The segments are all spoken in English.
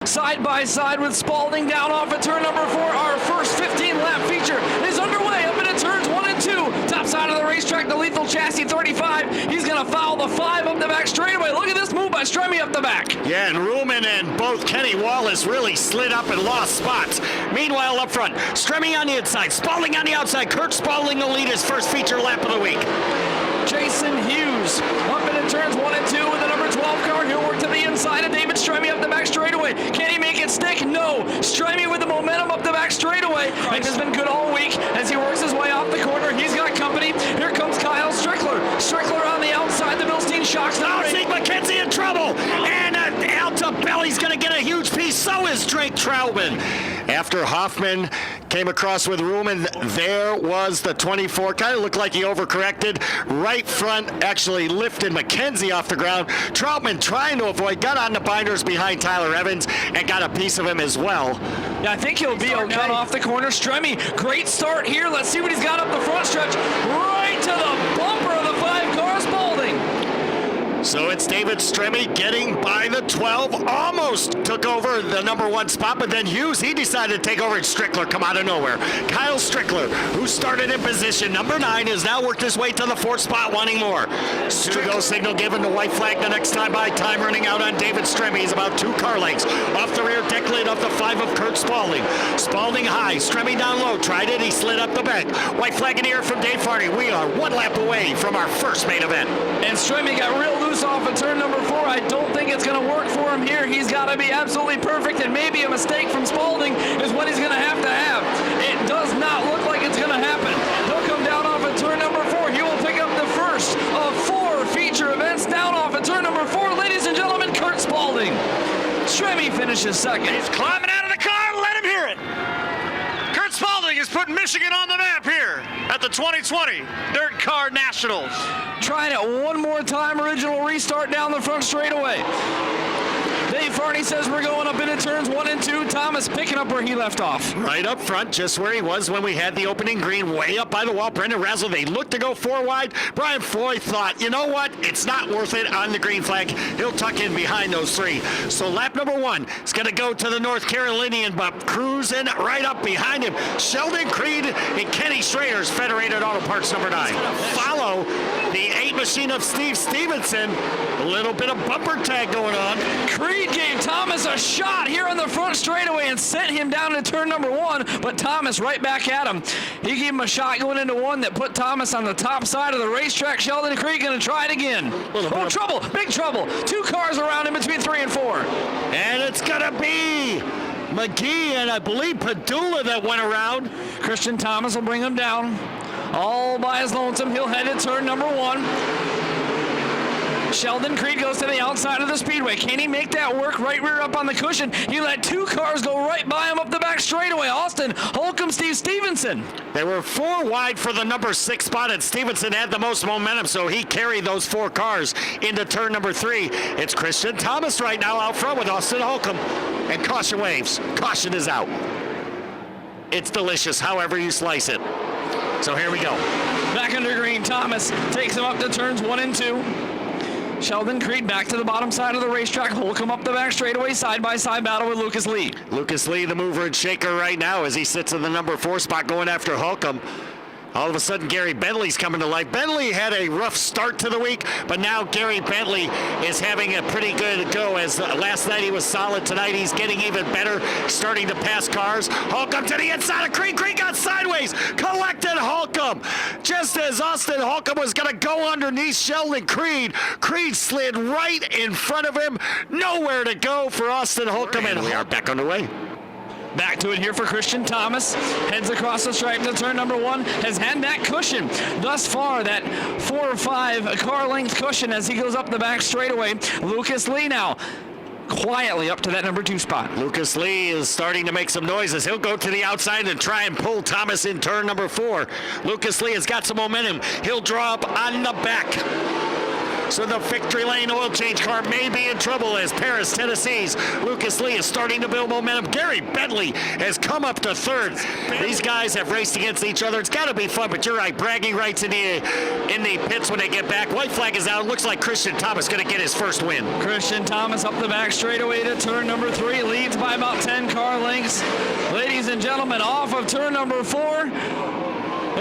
side by side with Spalding down off at turn number 4. Our first 15-lap feature is underway up into turns 1 and 2. Top side of the racetrack, the Lethal Chassis 35. He's going to foul the 5 up the back straightaway. Look at this move by Stremme up the back. Yeah, and Ruhlman and both Kenny Wallace really slid up and lost spots. Meanwhile, up front, Stremme on the inside, Spalding on the outside. Kurt Spalding will lead his first feature lap of the week. Jason Hughes up into turns 1 and 2 with the number 12 car. He'll work to the inside of David Stremme up the back straightaway. Can he make it stick? No. Stremme with the momentum up the back straightaway. And has been good all week as he works his way off the corner. He's got company. Here comes Kyle Strickler. Strickler on the outside. The Bilstein shocks. Now Zeke McKenzie in trouble. And Alta Belly's going to get a huge piece. So is Drake Troutman. After Hoffman came across with Ruhlman, there was the 24. Kind of looked like he overcorrected. Right front actually lifted McKenzie off the ground. Troutman trying to avoid, got on the binders behind Tyler Evans and got a piece of him as well. Yeah, I think he'll be okay off the corner. Stremme, great start here. Let's see what he's got up the front stretch. Right to the bumper of the 5-car Spalding. So it's David Stremme getting by the 12, almost took over the number 1 spot, but then Hughes, he decided to take over, and Strickler come out of nowhere. Kyle Strickler, who started in position number 9, has now worked his way to the 4th spot, wanting more. Go signal given, the white flag the next time by, time running out on David Stremme. He's about 2 car lengths off the rear deck lid off the 5 of Kurt Spalding. Spalding high, Stremme down low, tried it, he slid up the bank. White flag in the air from Dave Farney. We are 1 lap away from our first main event. And Stremme got real loose off of turn number 4. I don't think it's going to work for him here. He's got to be absolutely perfect, and maybe a mistake from Spalding is what he's going to have. It does not look like it's going to happen. He'll come down off at turn number 4. He will pick up the first of 4 feature events down off at turn number 4. Ladies and gentlemen, Kurt Spalding. Stremme finishes second. He's climbing out of the car. Let him hear it. Kurt Spalding is putting Michigan on the map here at the 2020 DIRTcar Nationals. Trying it one more time, original restart down the front straightaway. Dave Farney says we're going up into turns 1 and 2. Thomas picking up where he left off. Right up front, just where he was when we had the opening green, way up by the wall. Brendan Razzle, they looked to go 4 wide. Brian Floyd thought, you know what? It's not worth it on the green flag. He'll tuck in behind those 3. So lap number 1 is going to go to the North Carolinian, but cruising right up behind him. Sheldon Creed and Kenny Schrader's Federated Auto Parts number 9. Follow the 8 machine of Steve Stevenson. A little bit of bumper tag going on. Creed gave Thomas a shot here on the front straightaway and sent him down to turn number 1, but Thomas right back at him. He gave him a shot going into 1 that put Thomas on the top side of the racetrack. Sheldon Creed going to try it again. Oh, trouble, big trouble. 2 cars around in between 3 and 4. And it's going to be McGee and I believe Padula that went around. Christian Thomas will bring him down. All by his lonesome. He'll head to turn number 1. Sheldon Creed goes to the outside of the speedway. Can he make that work? Right rear up on the cushion. He let 2 cars go right by him up the back straightaway. Austin Holcomb, Steve Stevenson. They were 4 wide for the number 6 spot, and Stevenson had the most momentum, so he carried those 4 cars into turn number 3. It's Christian Thomas right now out front with Austin Holcomb. And caution waves. Caution is out. It's delicious, however you slice it. So here we go. Back under green, Thomas takes him up to turns 1 and 2. Sheldon Creed back to the bottom side of the racetrack. Holcomb up the back straightaway, side-by-side battle with Lucas Lee. Lucas Lee, the mover and shaker right now as he sits in the number 4 spot going after Holcomb. All of a sudden, Gary Bentley's coming to life. Bentley had a rough start to the week, but now Gary Bentley is having a pretty good go. As last night he was solid, tonight he's getting even better, starting to pass cars. Holcomb to the inside of Creed. Creed got sideways, collected Holcomb. Just as Austin Holcomb was going to go underneath Sheldon Creed, Creed slid right in front of him. Nowhere to go for Austin Holcomb, and we are back underway. Back to it here for Christian Thomas. Heads across the stripe to turn number 1. Has had that cushion thus far, that 4 or 5 car length cushion as he goes up the back straightaway. Lucas Lee now quietly up to that number 2 spot. Lucas Lee is starting to make some noises. He'll go to the outside and try and pull Thomas in turn number 4. Lucas Lee has got some momentum. He'll draw up on the back. So the Victory Lane oil change car may be in trouble as Paris, Tennessee's Lucas Lee is starting to build momentum. Gary Bentley has come up to third. These guys have raced against each other. It's got to be fun, but you're right. Bragging rights in the pits when they get back. White flag is out. Looks like Christian Thomas going to get his first win. Christian Thomas up the back straightaway to turn number 3. Leads by about 10 car lengths. Ladies and gentlemen, off of turn number 4.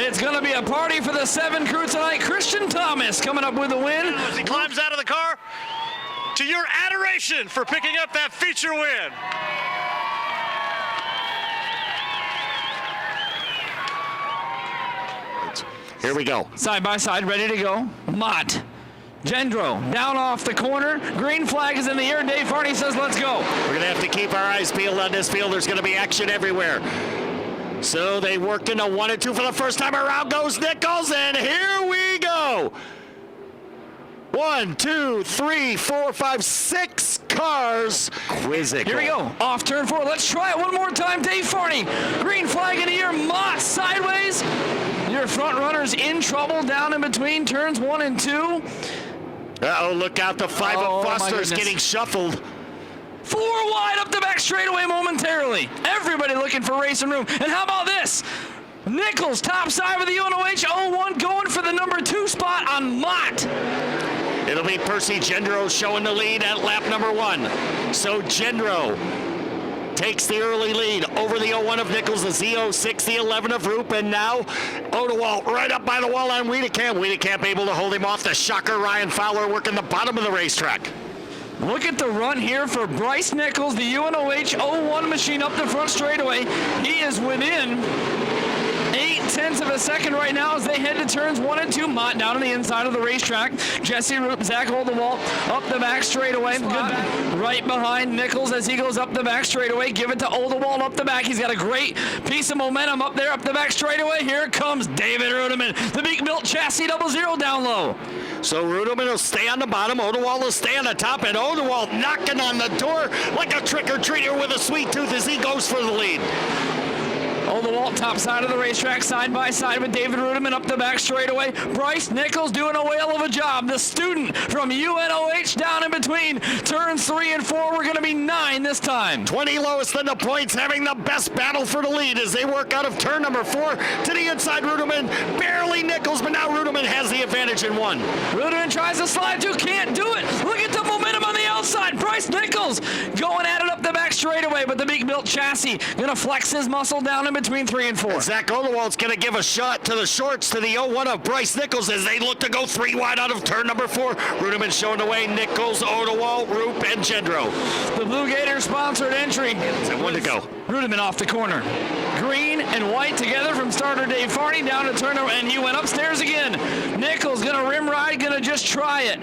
It's going to be a party for the 7 crew tonight. Christian Thomas coming up with the win. As he climbs out of the car, to your adoration for picking up that feature win. Here we go. Side by side, ready to go. Mott. Gendro down off the corner. Green flag is in the air. Dave Harney says, let's go. We're going to have to keep our eyes peeled on this field. There's going to be action everywhere. So they worked into 1 and 2 for the first time. Around goes Nichols, and here we go. 1, 2, 3, 4, 5, 6 cars. Quizzical. Here we go. Off turn 4. Let's try it one more time. Dave Farney. Green flag in the air. Mott sideways. Your front runner's in trouble down in between turns 1 and 2. Uh-oh, look out. The 5 of Foster's getting shuffled. 4 wide up the back straightaway momentarily. Everybody looking for racing room. And how about this? Nichols top side with the UNOH 01 going for the number 2 spot on Mott. It'll be Percy Gendro showing the lead at lap number 1. So Gendro takes the early lead over the 01 of Nichols, the Z06, the 11 of Roop, and now Odewald right up by the wall on Wiedekamp. Wiedekamp able to hold him off. The shocker Ryan Fowler working the bottom of the racetrack. Look at the run here for Bryce Nichols, the UNOH 01 machine up the front straightaway. He is within 0.8 of a second right now as they head to turns 1 and 2. Mott down on the inside of the racetrack. Jesse Roop, Zach Oldewalt up the back straightaway. Good right behind Nichols as he goes up the back straightaway. Give it to Oldewalt up the back. He's got a great piece of momentum up there up the back straightaway. Here comes David Rudeman, the big built chassis 00 down low. So Rudeman will stay on the bottom, Odewald will stay on the top, and Odewald knocking on the door like a trick-or-treater with a sweet tooth as he goes for the lead. Oldewalt top side of the racetrack, side by side with David Rudeman up the back straightaway. Bryce Nichols doing a whale of a job. The student from UNOH down in between turns 3 and 4. We're going to be 9 this time. 20 lowest in the points, having the best battle for the lead as they work out of turn number 4 to the inside. Rudeman, barely Nichols, but now Rudeman has the advantage in 1. Rudeman tries to slide through, can't do it. Look at the momentum on the outside. Bryce Nichols going at it up the back straightaway, but the big built chassis going to flex his muscle down in between 3 and 4. Zach Odewald's going to give a shot to the shorts to the 01 of Bryce Nichols as they look to go 3 wide out of turn number 4. Rudeman showing the way. Nichols, Odewald, Roop, and Gendro. The Blue Gator sponsored entry. And 1 to go. Rudeman off the corner. Green and white together from starter Dave Farney down to turn, and he went upstairs again. Nichols going to rim ride, going to just try it.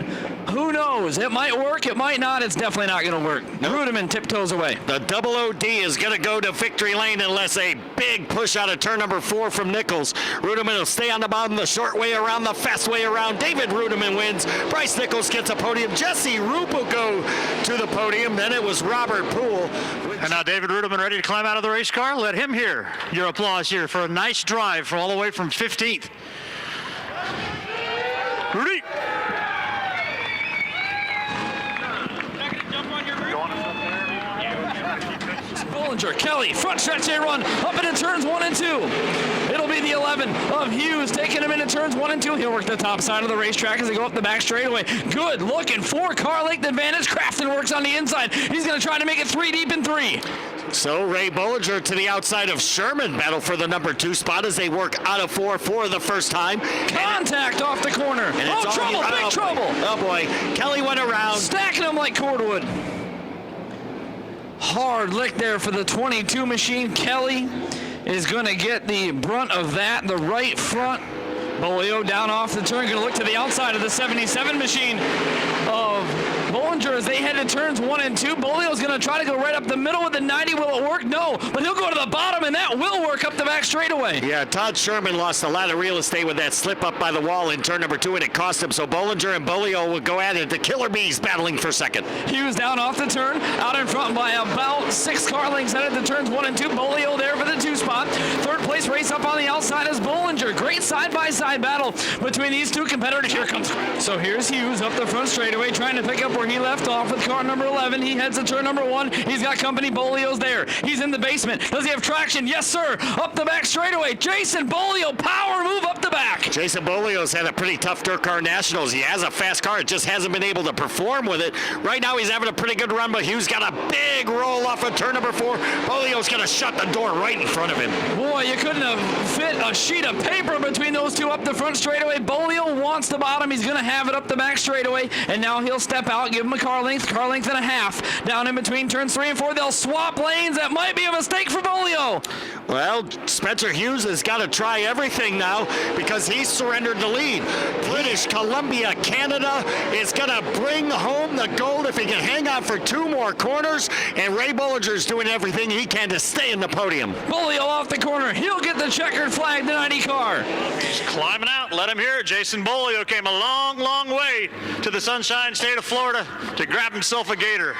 Who knows? It might work, it might not. It's definitely not going to work. Nope. Rudeman tiptoes away. The double OD is going to go to victory lane unless a big push out of turn number 4 from Nichols. Rudeman will stay on the bottom, the short way around, the fast way around. David Rudeman wins. Bryce Nichols gets a podium. Jesse Roop will go to the podium. Then it was Robert Poole. And now David Rudeman ready to climb out of the race car. Let him hear your applause here for a nice drive for all the way from 15th. Rudy. Bollinger, Kelly, front stretch they run, up into turns 1 and 2. It'll be the 11 of Hughes taking him into turns 1 and 2. He'll work the top side of the racetrack as they go up the back straightaway. Good looking 4-car length advantage. Crafton works on the inside. He's going to try to make it 3 deep in 3. So Ray Bollinger to the outside of Sherman, battle for the number 2 spot as they work out of 4 for the first time. Contact off the corner. Oh, trouble, big trouble. Oh boy, Kelly went around. Stacking them like cordwood. Hard lick there for the 22 machine. Kelly is going to get the brunt of that. The right front. Bolio down off the turn. Going to look to the outside of the 77 machine of Bollinger. Bollinger as they head to turns 1 and 2. Bolio's going to try to go right up the middle with the 90. Will it work? No, but he'll go to the bottom, and that will work up the back straightaway. Yeah, Todd Sherman lost a lot of real estate with that slip up by the wall in turn number 2, and it cost him. So Bollinger and Bolio will go at it. The Killer Bees battling for second. Hughes down off the turn, out in front by about 6 car lengths headed to turns 1 and 2. Bolio there for the 2 spot. Third place race up on the outside is Bollinger. Great side-by-side battle between these two competitors. Here comes. So here's Hughes up the front straightaway, trying to pick up where he left off with car number 11. He heads to turn number 1. He's got company. Bolio's there. He's in the basement. Does he have traction? Yes, sir. Up the back straightaway. Jason Bolio, power move up the back. Jason Bolio's had a pretty tough DIRTcar Nationals. He has a fast car. It just hasn't been able to perform with it. Right now he's having a pretty good run, but Hughes got a big roll off of turn number 4. Bolio's going to shut the door right in front of him. Boy, you couldn't have fit a sheet of paper between those two up the front straightaway. Bolio wants the bottom. He's going to have it up the back straightaway, and now he'll step out, give him a car length and a half. Down in between turns 3 and 4, they'll swap lanes. That might be a mistake for Bolio. Well, Spencer Hughes has got to try everything now because he's surrendered the lead. British Columbia, Canada is going to bring home the gold if he can hang on for 2 more corners, and Ray Bollinger's doing everything he can to stay in the podium. Bolio off the corner. He'll get the checkered flag, the 90 car. He's climbing out. Let him hear it. Jason Bolio came a long, long way to the Sunshine State of Florida to grab himself a gator.